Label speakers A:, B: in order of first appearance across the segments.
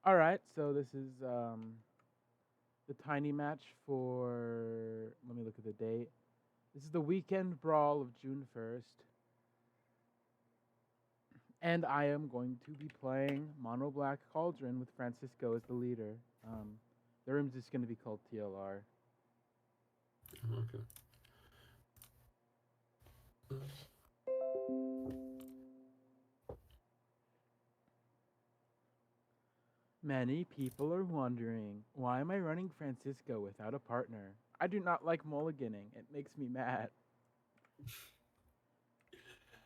A: All right, so this is the tiny match for. Let me look at the date. This is the weekend brawl of June 1st, and I am going to be playing Mono Black Cauldron with Francisco as the leader. The room's just going to be called TLR.
B: Okay.
A: Many people are wondering, why am I running Francisco without a partner? I do not like mulliganing. It makes me mad.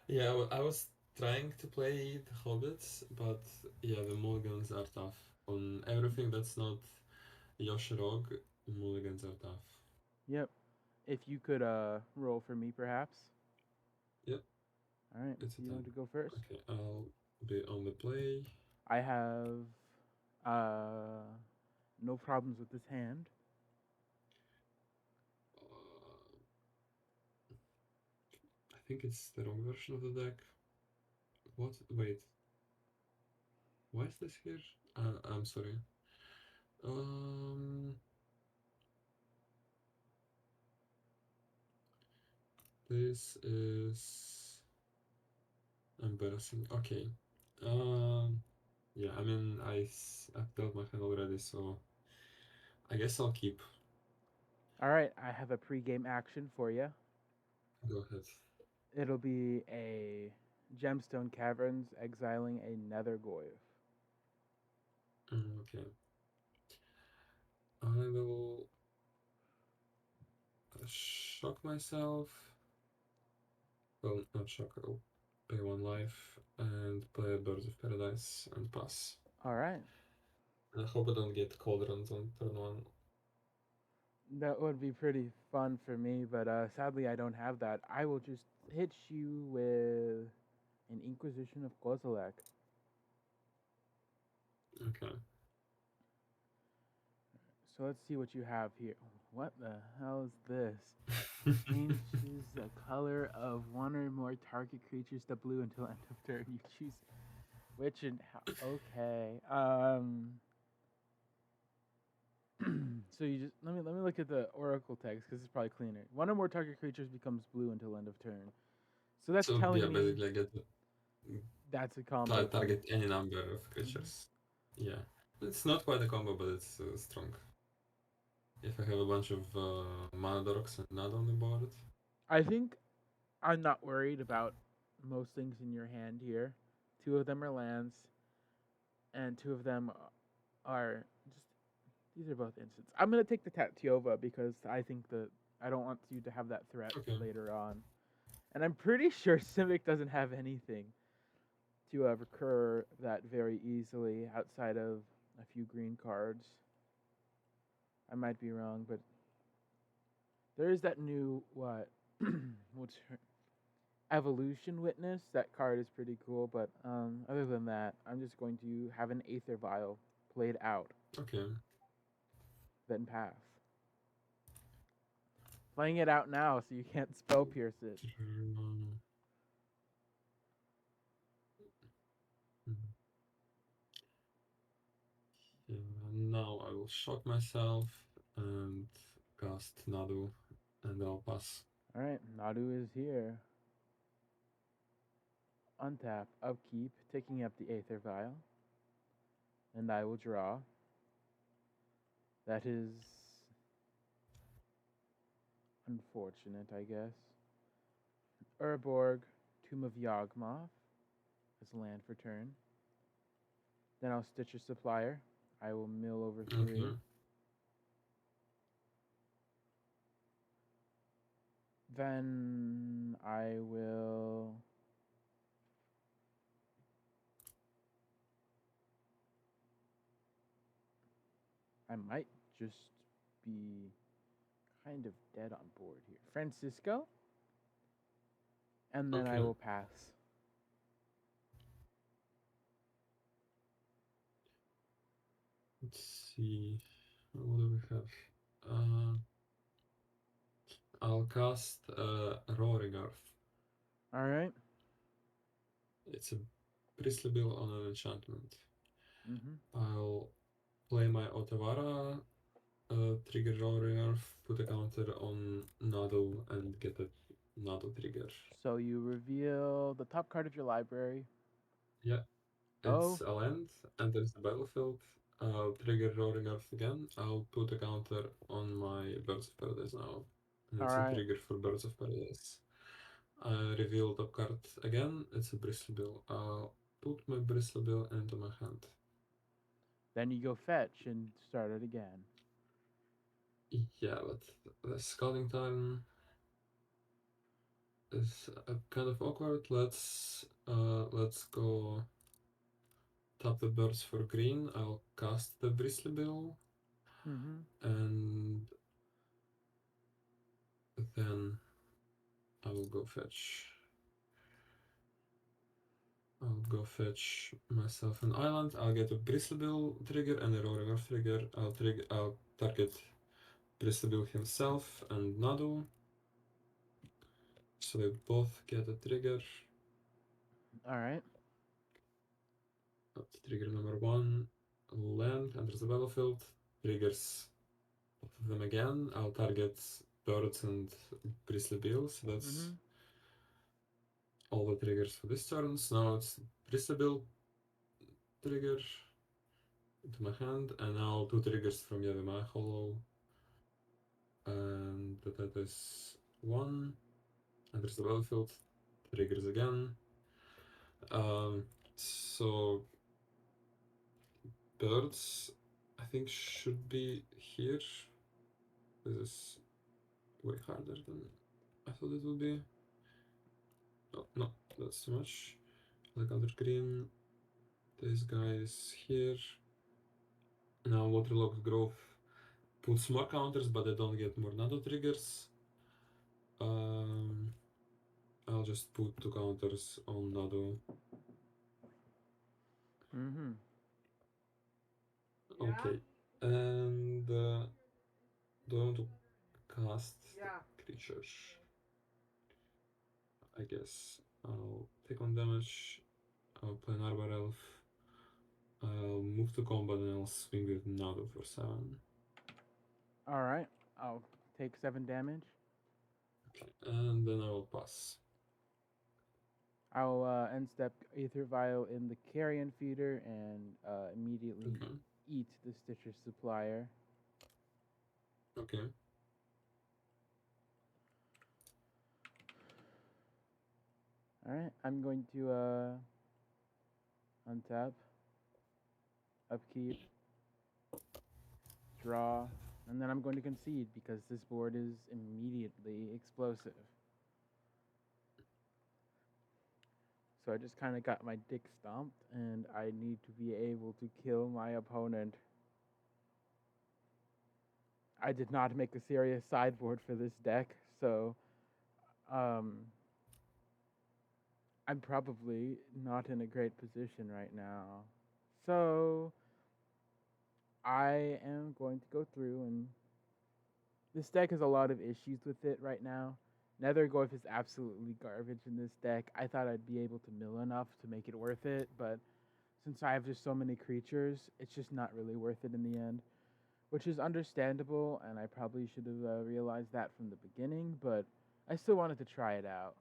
B: Yeah, I was trying to play the Hobbits, but yeah, the mulligans are tough. On everything that's not Yoshirog, mulligans are tough.
A: Yep. If you could roll for me, perhaps.
B: Yep,
A: All right.
B: it's a
A: You want
B: 10.
A: to go first?
B: Okay, I'll be on the play.
A: I have uh, no problems with this hand.
B: Uh, I think it's the wrong version of the deck. What? Wait, why is this here? I'm sorry. Um, this is embarrassing. Okay. Um, yeah, I mean, I've dealt my hand already, so I guess I'll keep.
A: All right. I have a pregame action for you.
B: Go ahead.
A: It'll be a Gemstone Caverns exiling a Nether Goyf.
B: Okay. I will shock myself. Well, not shock, I'll pay one life and play Birds of Paradise and pass.
A: All right.
B: I hope I don't get Cauldrons on turn one.
A: That would be pretty fun for me, but sadly I don't have that. I will just hit you with an Inquisition of Kozilek.
B: Okay.
A: So let's see what you have here. What the hell is this? Changes the color of one or more target creatures to blue until end of turn. You choose which and how. Okay. So you just let me look at the Oracle text because it's probably cleaner. One or more target creatures becomes blue until end of turn. So that's
B: So yeah,
A: telling me
B: basically I get to
A: that's a combo thing.
B: target any number of
A: Mhm.
B: creatures. Yeah. It's not quite a combo, but it's strong. If I have a bunch of mana dorks and Nadu on the board.
A: I think I'm not worried about most things in your hand here. Two of them are lands, and two of them are just these are both instants. I'm gonna take the Tatiova because I think that I don't want you to have that threat
B: Okay.
A: later on. And I'm pretty sure Simic doesn't have anything to recur that very easily outside of a few green cards. I might be wrong, but there is that new what? What's her Evolution Witness? That card is pretty cool, but other than that, I'm just going to have an Aether Vial played out,
B: Okay.
A: then pass. Playing it out now so you can't spell pierce it.
B: Turn, yeah, now I will shock myself and cast Nadu and I'll pass.
A: Alright, Nadu is here. Untap, upkeep, taking up the Aether Vial, and I will draw. That is unfortunate, I guess. Urborg, Tomb of Yawgmoth as land for turn. Then I'll Stitcher Supplier. I will mill over 3.
B: Okay.
A: Then I will. I might just be kind of dead on board here. Francisco? And then I
B: Okay.
A: will pass.
B: Let's see. What do we have? Uh, I'll cast Roaring Earth.
A: Alright.
B: It's a Priestly Bill on an enchantment.
A: Mm-hmm.
B: I'll play my Otawara, trigger Roaring Earth, put a counter on Nadu, and get a Nadu trigger.
A: So you reveal the top card of your library.
B: Yeah,
A: Oh,
B: it's a land, enters the battlefield. I'll trigger Roaring Earth again. I'll put a counter on my Birds of Paradise now. And
A: all
B: it's a
A: right.
B: trigger for Birds of Paradise. I reveal top card again. It's a Bristlebill. I'll put my Bristlebill into my hand.
A: Then you go fetch and start it again.
B: Yeah, but the scouting time is kind of awkward. Let's go tap the birds for green. I'll cast the Bristlebill,
A: Mm-hmm.
B: and then I will go fetch. I'll go fetch myself an island. I'll get a Bristlebill trigger and a Roaring Earth trigger. I'll target Bristlebill himself and Nadu. So they both get a trigger.
A: All right.
B: That's trigger number one. Land enters the battlefield. Triggers both of them again. I'll target birds and Bristlebill. So that's
A: Mm-hmm.
B: all the triggers for this turn. So now it's Bristlebill trigger into my hand, and now two triggers from Yavimai Hollow. And that is one. Enters the battlefield. Triggers again. So birds, I think, should be here. This is way harder than I thought it would be. Oh, no, that's too much. Like under green, this guy is here. Now Waterlogged Grove puts more counters, but I don't get more Nado triggers. Um, I'll just put two counters on Nado.
A: Mm-hmm.
B: Okay, and do I want to cast the creature? I guess I'll take one damage. I'll play an Arbor Elf. I'll move to combat and I'll swing with Nado for 7.
A: All right. I'll take 7 damage.
B: Okay, and then I will pass.
A: I'll end step Aether Vial in the Carrion Feeder and immediately
B: Okay,
A: eat the Stitcher Supplier.
B: okay.
A: All right. I'm going to untap, upkeep, draw, and then I'm going to concede because this board is immediately explosive. So I just kind of got my dick stomped, and I need to be able to kill my opponent. I did not make a serious sideboard for this deck, so um, I'm probably not in a great position right now. So I am going to go through, and this deck has a lot of issues with it right now. Nethergorth is absolutely garbage in this deck. I thought I'd be able to mill enough to make it worth it, but since I have just so many creatures, it's just not really worth it in the end, which is understandable, and I probably should have realized that from the beginning, but I still wanted to try it out.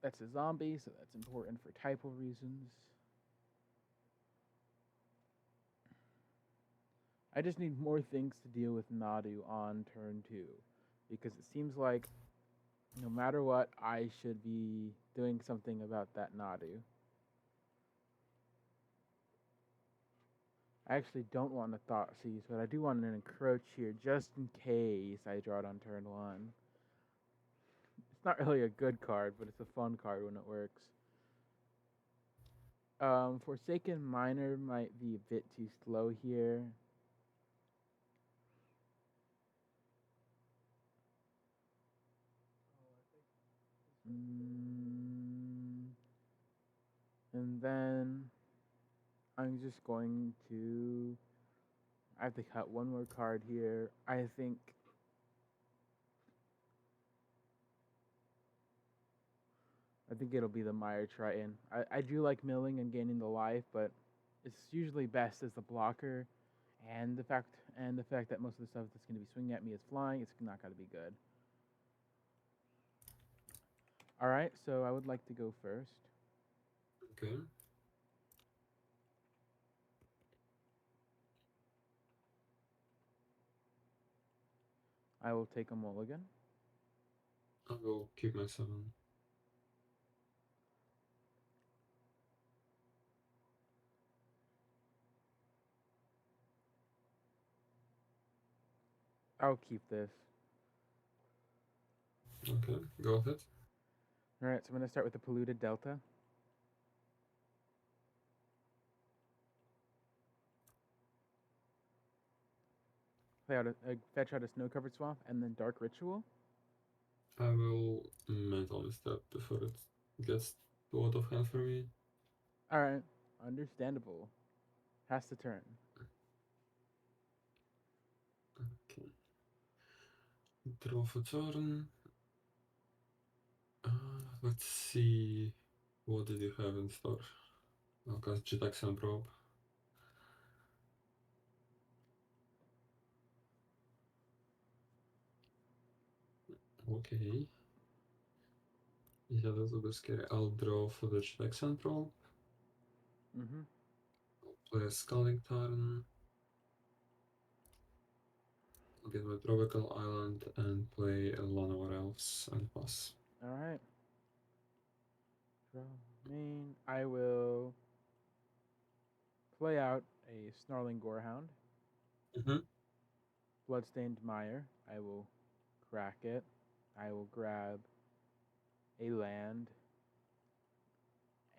A: That's a zombie, so that's important for typo reasons. I just need more things to deal with Nadu on turn 2, because it seems like no matter what, I should be doing something about that Nadu. I actually don't want a Thought Seize, but I do want an Encroach here just in case I draw it on turn 1. It's not really a good card, but it's a fun card when it works. Forsaken Miner might be a bit too slow here. And then I'm just going to. I have to cut one more card here. I think. think it'll be the Mire Triton. I do like milling and gaining the life, but it's usually best as the blocker, and the fact that most of the stuff that's going to be swinging at me is flying. It's not going to be good. All right, so I would like to go first.
B: Okay.
A: I will take a mulligan.
B: I will keep my 7.
A: I'll keep this.
B: Okay, go ahead.
A: All right, so I'm going to start with the Polluted Delta. Play out a fetch out a Snow-Covered Swamp, and then Dark Ritual.
B: I will mental step before it gets too out of hand for me.
A: All right, understandable. Pass the turn.
B: Okay. Draw for turn. Let's see. What did you have in store? I'll cast Jitax and Probe. Okay. Yeah, that will be scary. I'll draw for the Jitax and Probe.
A: Mm-hmm.
B: Play a Scalding Tarn. Get my Tropical Island and play a Llanowar Elves and pass.
A: All right. Draw main. I will play out a Snarling Gorehound.
B: Mm-hmm.
A: Bloodstained Mire. I will crack it. I will grab a land.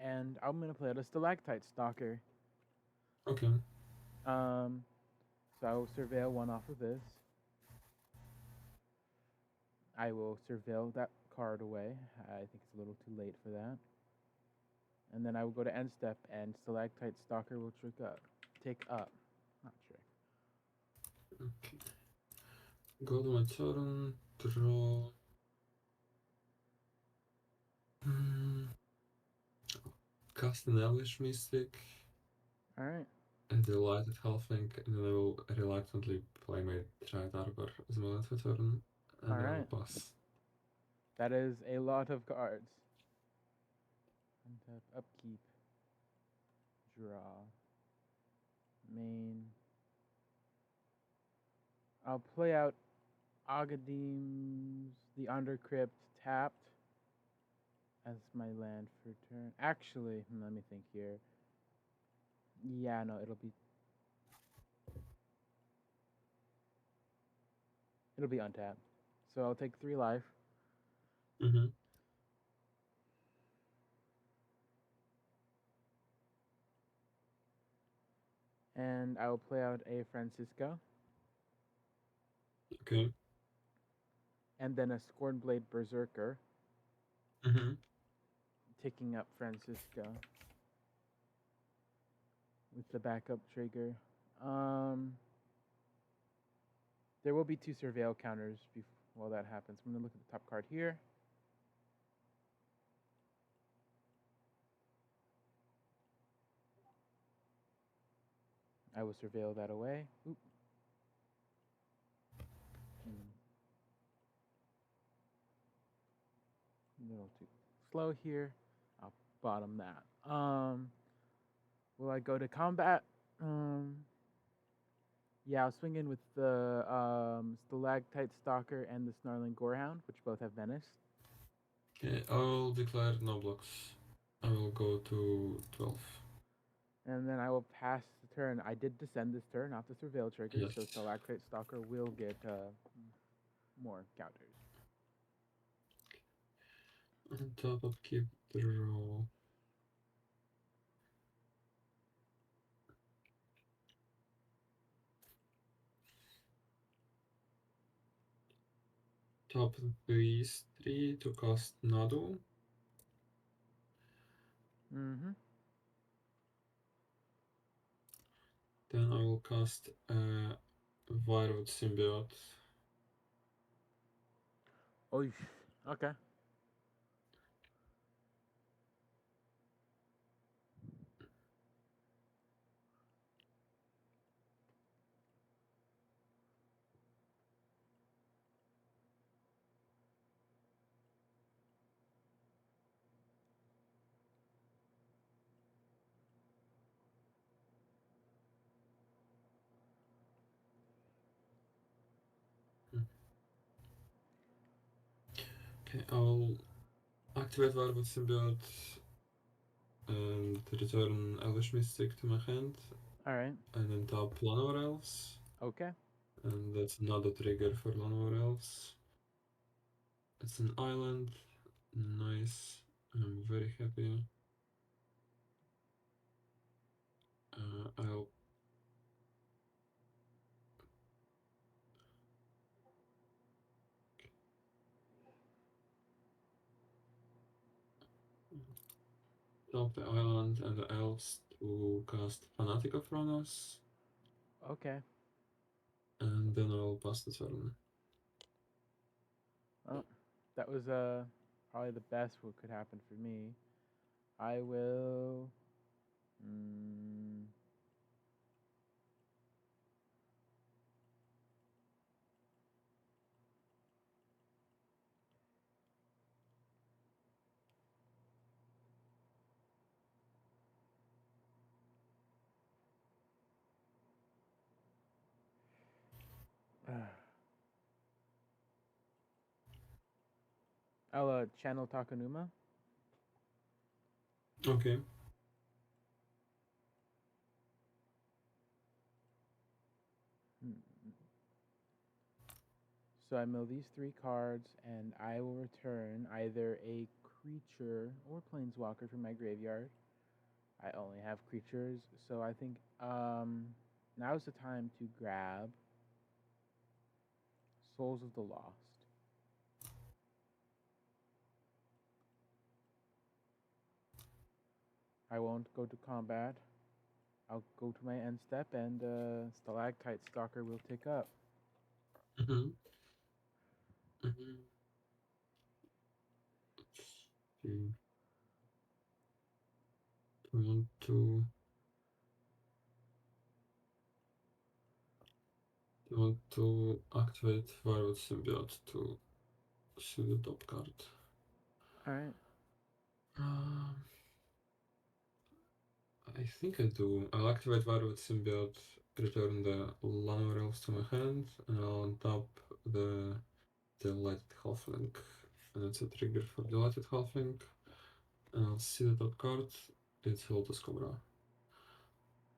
A: And I'm going to play out a Stalactite Stalker.
B: Okay.
A: So I will surveil one off of this. I will surveil that card away. I think it's a little too late for that. And then I will go to end step, and Stalactite Stalker will take up. Not trick.
B: Okay. Go to my turn. Draw. Cast an Elvish Mystic.
A: All right.
B: And delighted halfling, and then I will reluctantly play my Triad Arbor as my last turn,
A: All
B: and I will
A: right.
B: pass.
A: That is a lot of cards. Untap, upkeep, draw, main. I'll play out Agadim's The Undercrypt tapped as my land for turn. Actually, let me think here. Yeah, no, it'll be untapped. So I'll take 3 life.
B: Mm-hmm.
A: And I will play out a Francisco.
B: Okay.
A: And then a Scornblade Berserker.
B: Mm-hmm.
A: Ticking up Francisco. With the backup trigger. There will be 2 surveil counters while that happens. I'm going to look at the top card here. I will surveil that away. Oop. A little too slow here. I'll bottom that. Will I go to combat? Yeah, I'll swing in with the Stalactite Stalker and the Snarling Gorehound, which both have menace.
B: Okay, I'll declare no blocks. I will go to 12.
A: And then I will pass the turn. I did descend this turn off the surveil trigger,
B: Yes.
A: so Stalactite Stalker will get more counters.
B: On top of keep draw. Top these 3 to cast Nadu.
A: Mm-hmm.
B: Then I will cast Wirewood Symbiote.
A: Oh, okay.
B: Okay, I'll activate Werewolf Symbiote and return Elvish Mystic to my hand,
A: All right.
B: and then tap Llanowar Elves.
A: Okay.
B: And that's another trigger for Llanowar Elves. It's an island. Nice. I'm very happy. I'll tap the island and the elves to cast Fanatic of Thronos,
A: Okay.
B: and then I'll pass the turn.
A: Well, that was probably the best what could happen for me. I will. Mm, I'll channel Takanuma.
B: Okay.
A: Hmm. So I mill these 3 cards, and I will return either a creature or planeswalker from my graveyard. I only have creatures, so I think now's the time to grab Souls of the Lost. I won't go to combat. I'll go to my end step, and Stalactite Stalker will tick up.
B: Mm-hmm. Mm-hmm. Okay. Do you want to activate Werewolf Symbiote to see the top card?
A: All right.
B: Um, I think I do. I'll activate Werewolf Symbiote, return the Llanowar Elves to my hand, and I'll untap the Delighted Halfling. And it's a trigger for Delighted Halfling. And I'll see the top card. It's Lotus Cobra.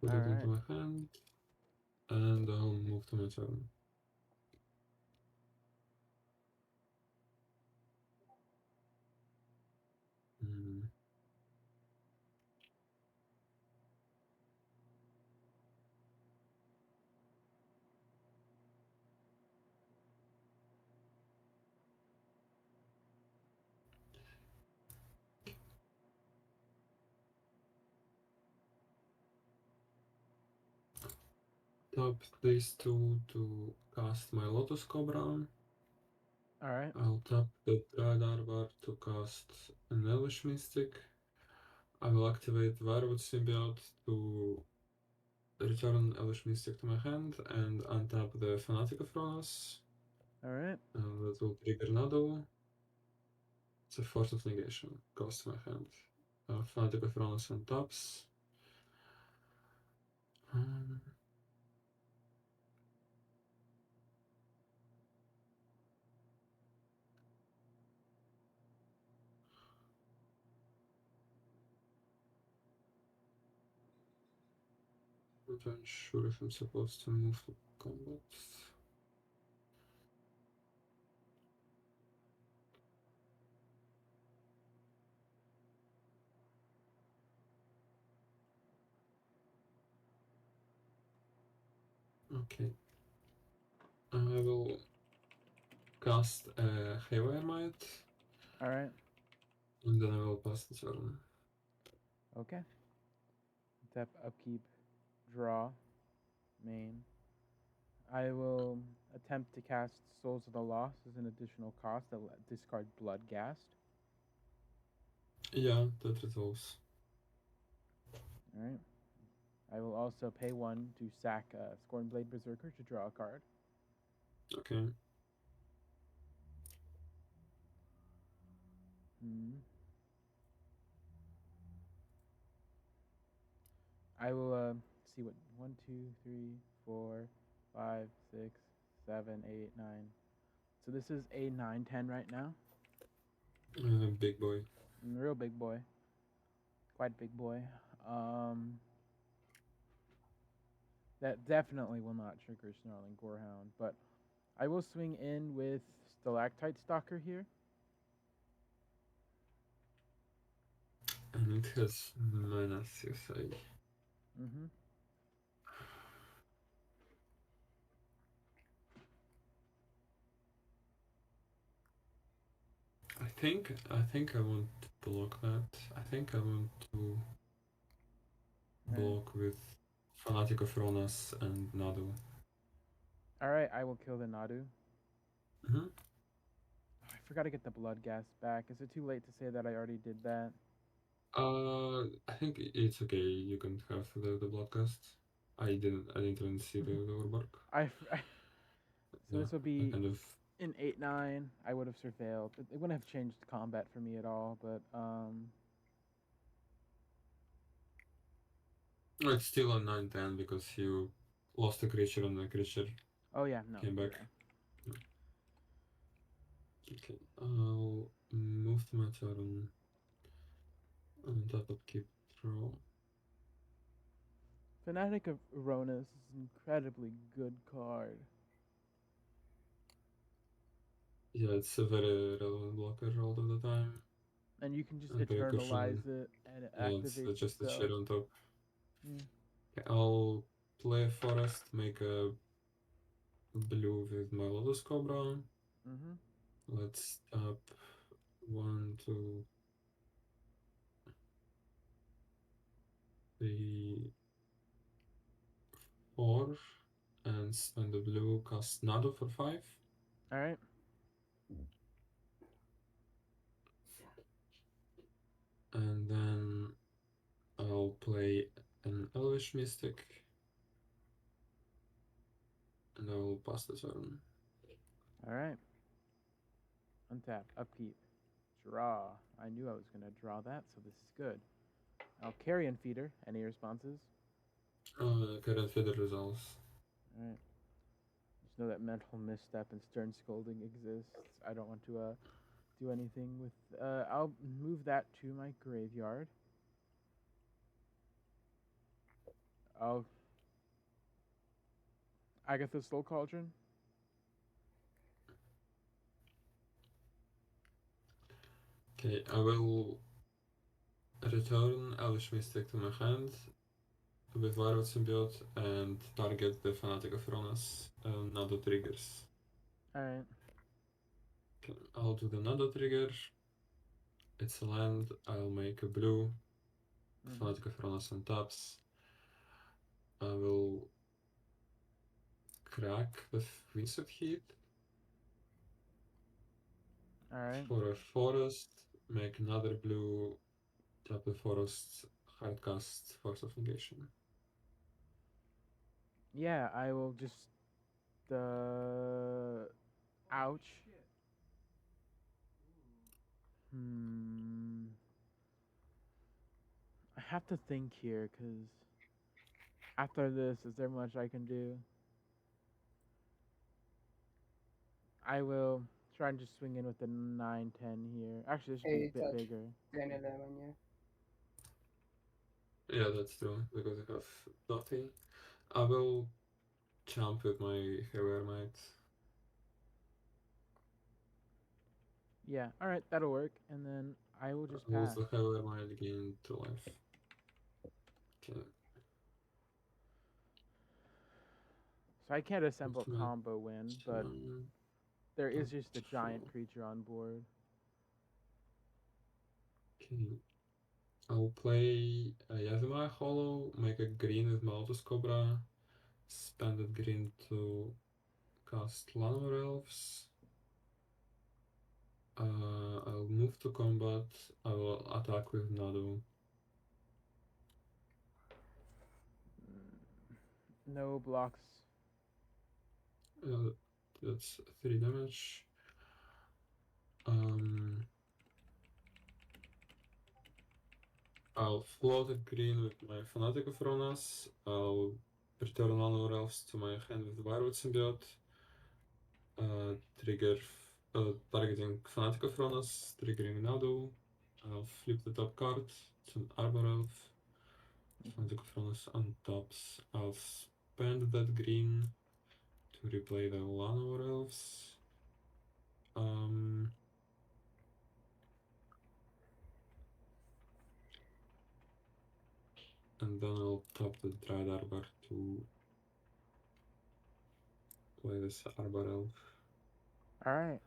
B: Put
A: All
B: it into
A: right.
B: my hand, and I'll move to my turn. Mm. Tap these two to cast my Lotus Cobra.
A: All right.
B: I'll tap the Dread Arbor to cast an Elvish Mystic. I will activate Werewolf Symbiote to return Elvish Mystic to my hand and untap the Fanatic of Thronos.
A: All right.
B: That will trigger Nadu. It's a Force of Negation. Goes to my hand. Fanatic of Thronos untaps. Not unsure if I'm supposed to move to combat. Okay. I will cast a Haywire Might,
A: All right.
B: and then I will pass the turn.
A: Okay. Tap upkeep, draw, main. I will attempt to cast Souls of the Lost as an additional cost. I'll discard Bloodghast.
B: Yeah, that resolves.
A: All right. I will also pay 1 to sack Scornblade Berserker to draw a card.
B: Okay.
A: Hmm. I will see what 1, 2, 3, 4, 5, 6, 7, 8, 9. So this is a 9, 10 right now.
B: Big boy.
A: Real big boy. Quite big boy. Um, that definitely will not trigger Snarling Gorehound, but I will swing in with Stalactite Stalker here.
B: And it has menace, you say.
A: Mm-hmm.
B: I think I want to block that. I think I want to
A: Alright.
B: block with Fanatic of Ronas and Nadu.
A: Alright, I will kill the Nadu.
B: Mm-hmm.
A: Oh, I forgot to get the blood gas back. Is it too late to say that I already did that?
B: I think it's okay. You can have the bloodcast. I didn't even see the overwork.
A: I so
B: Yeah,
A: this will
B: I
A: be
B: kind of.
A: in 8-9. I would have surveilled. It wouldn't have changed combat for me at all, but
B: No, it's still a 9-10 because you lost a creature and the creature
A: oh yeah, no,
B: came back.
A: yeah.
B: Okay, I'll move to my turn and tap keep draw.
A: Fanatic of Uranus is an incredibly good card.
B: Yeah, it's a very relevant blocker all of the time.
A: And you can just
B: And percussion,
A: eternalize it and it
B: yeah, it's
A: activates
B: just a
A: itself.
B: shit on top.
A: Mm.
B: Okay, I'll play a forest, make a blue with my Lotus Cobra.
A: Mm-hmm.
B: Let's tap 1, 2, 3, 4, and spend the blue, cast Nadu for 5.
A: Alright.
B: And then I'll play an Elvish Mystic, and I'll pass the turn.
A: Alright. Untap. Upkeep. Draw. I knew I was gonna draw that, so this is good. I'll Carrion Feeder. Any responses?
B: Current feeder resolves.
A: Alright. Just know that mental misstep and stern scolding exists. I don't want to do anything with I'll move that to my graveyard. I'll Agatha's Soul Cauldron.
B: Okay, I will return Elvish Mystic to my hand with Wild Symbiote and target the Fanatic of Ronas. Nado triggers.
A: Alright.
B: Okay, I'll do the Nado trigger. It's a land. I'll make a blue.
A: Mm-hmm.
B: Fanatic of Ronas on taps. I will crack the Wizard Heat
A: Alright.
B: for a forest. Make another blue. Tap the forest. Hardcast Force of Negation.
A: Yeah, I will just ouch. Hmm. I have to think here because after this, is there much I can do? I will try and just swing in with the 9-10 here. Actually, this should be a
C: 8
A: bit
C: touch,
A: bigger.
C: 10, 11, yeah.
B: Yeah, that's true, because I have nothing. I will jump with my Hermite.
A: Yeah, alright, that'll work. And then I will just
B: Lose
A: pass.
B: the Hermite, gain 2 life. Okay.
A: So I can't assemble
B: Ultimate
A: combo win, but
B: turn.
A: there is
B: Don't
A: just a giant creature on board.
B: Okay. I'll play Yazimai Hollow, make a green with Malthus Cobra, spend that green to cast Llanowar Elves. I'll move to combat. I will attack with Nadu.
A: No blocks.
B: That's 3 damage. Um, I'll float a green with my Fanatic of Ronas. I'll return Llanowar Elves to my hand with Wirewood Symbiote. Trigger targeting Fanatic of Ronas, triggering Nadu. I'll flip the top card. It's an Arbor Elf.
A: Mhm.
B: Fanatic of Ronas untaps. I'll spend that green to replay the Llanowar Elves. And then I'll tap the Dread Arbor to play this Arbor Elf.
A: All right.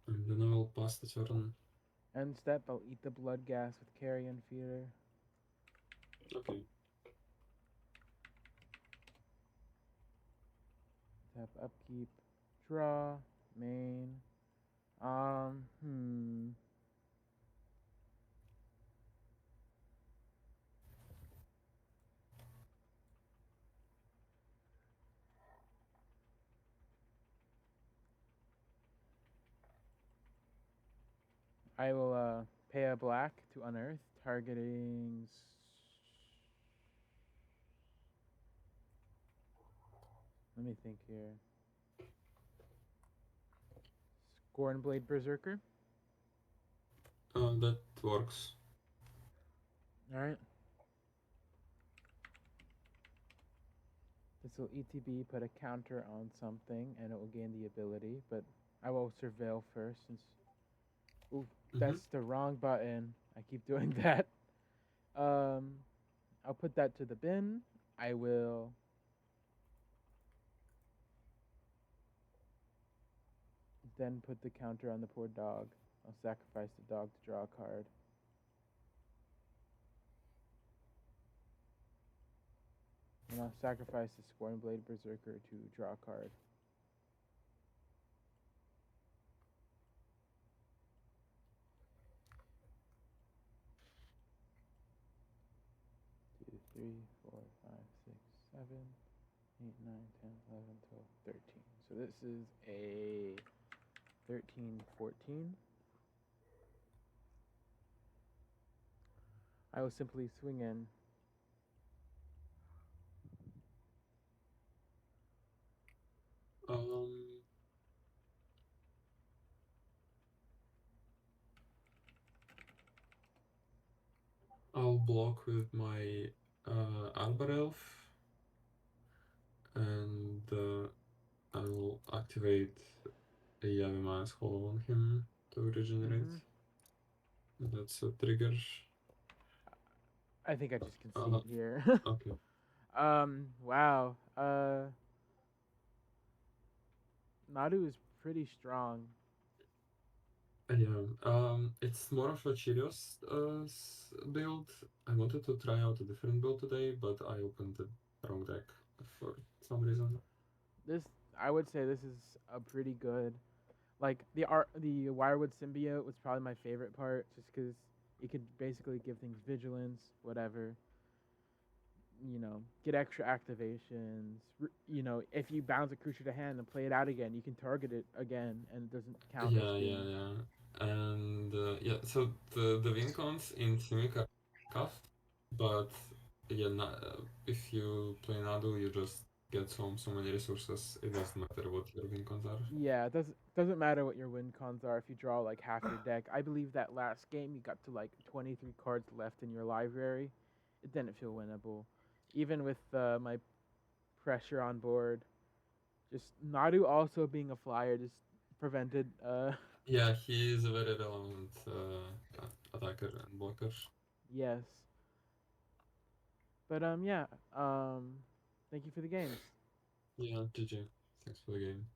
B: And then I'll pass the turn.
A: End step, I'll eat the blood gas with Carrion Feeder.
B: Okay.
A: Tap upkeep. Draw. Main. Hmm. I will pay a black to unearth, targeting. Let me think here. Scornblade Berserker.
B: That works.
A: All right. This will ETB put a counter on something, and it will gain the ability. But I will surveil first, since. Ooh,
B: Mm-hmm.
A: that's the wrong button. I keep doing that. Um, I'll put that to the bin. I will then put the counter on the poor dog. I'll sacrifice the dog to draw a card. And I'll sacrifice the Scornblade Berserker to draw a card. Two, three, four, five, six, 7, 8, 9, 10, 11, 12, 13. So this is a 13, 14. I will simply swing in.
B: Um, I'll block with my Arbor Elf, and I'll activate a Yavima's Hollow on him to regenerate.
A: Mm-hmm.
B: That's a trigger.
A: I think I just
B: Uh,
A: concede here.
B: okay.
A: Wow. Nadu is pretty strong.
B: Yeah, it's more of a Cheerios build. I wanted to try out a different build today, but I opened the wrong deck for some reason.
A: This, I would say, this is a pretty good. Like the Wirewood symbiote was probably my favorite part, just because it could basically give things vigilance, whatever. Get extra activations. If you bounce a creature to hand and play it out again, you can target it again, and it doesn't count as being.
B: Yeah. And yeah, so the win cons in Simic are tough, but yeah, if you play Nadu, you just get so many resources. It doesn't matter what your win cons are.
A: Yeah, it doesn't matter what your win cons are if you draw like half your deck. I believe that last game you got to like 23 cards left in your library. It didn't feel winnable, even with my pressure on board. Just Nadu also being a flyer just prevented.
B: Yeah, he is a very relevant attacker and blocker.
A: Yes, but yeah. Thank you for the games.
B: Yeah, GG. Thanks for the game.